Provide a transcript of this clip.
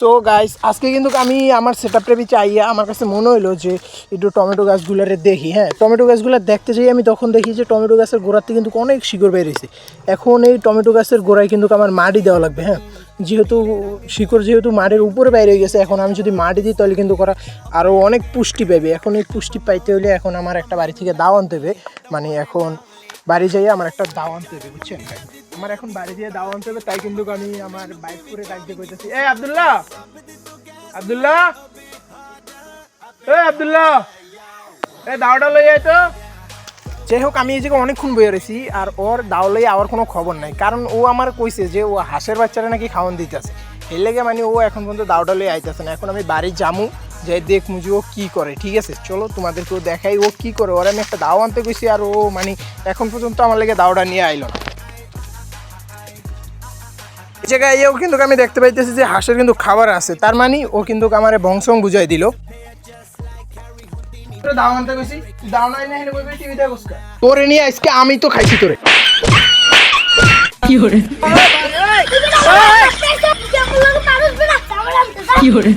তো গাইস আজকে কিন্তু আমি আমার সেটআপটা পিছে আইয়া আমার কাছে মনে হলো যে একটু টমেটো গাছগুলোরে দেখি। হ্যাঁ, টমেটো গাছগুলো দেখতে যাই আমি তখন দেখি যে টমেটো গাছের গোড়াতে কিন্তু অনেক শিকড় বেরিয়েছে। এখন এই টমেটো গাছের গোড়ায় কিন্তু আমার মাটি দেওয়া লাগবে। হ্যাঁ, যেহেতু শিকড় যেহেতু মাটির উপরে বাইরে হয়ে গেছে, এখন আমি যদি মাটি দিই তাহলে কিন্তু করা আরও অনেক পুষ্টি পাবে। এখন এই পুষ্টি পাইতে হলে এখন আমার একটা বাড়ি থেকে দাও আনতে হবে, মানে এখন বাড়ি যাই আমার একটা দাও আনতে হবে, বুঝছেন? আমার এখন বাড়ি দিয়ে দাও আনতে হবে, তাই কিন্তু আমি আমার বাইক করে ডাক দিয়ে কইতেছি, এই আব্দুল্লাহ আব্দুল্লাহ আব্দুল্লাহ দাওটা লই আয় তো। যাই হোক, আমি এই জায়গায় অনেকক্ষণ বয়ে রয়েছি আর ওর দাও লই আওয়ার কোনো খবর নাই, কারণ ও আমার কইছে যে ও হাঁসের বাচ্চারা নাকি খাওয়ান দিতেছে। এর লেগে মানে ও এখন পর্যন্ত দাওটা লই আইতেছে না। এখন আমি বাড়ি যামু, যাই দেখমু যে ও কী করে। ঠিক আছে, চলো তোমাদেরকেও দেখাই ও কী করে। ওর আমি একটা দাও আনতে গেছি আর ও মানে এখন পর্যন্ত আমার লেগে দাওটা নিয়ে আইলো না। এই জায়গায় এও কিন্তু আমি দেখতে পাইতেছি যে হাঁসের কিন্তু খাবার আছে, তার মানে ও কিন্তু আমার বংশং বুঝাই দিল। দাও আনতে গেছি, দাও নাই না হেলে কইবে টিভিতে বসকা তোরে নিয়ে আজকে আমি তো খাইছি তোরে। কি করে কি করে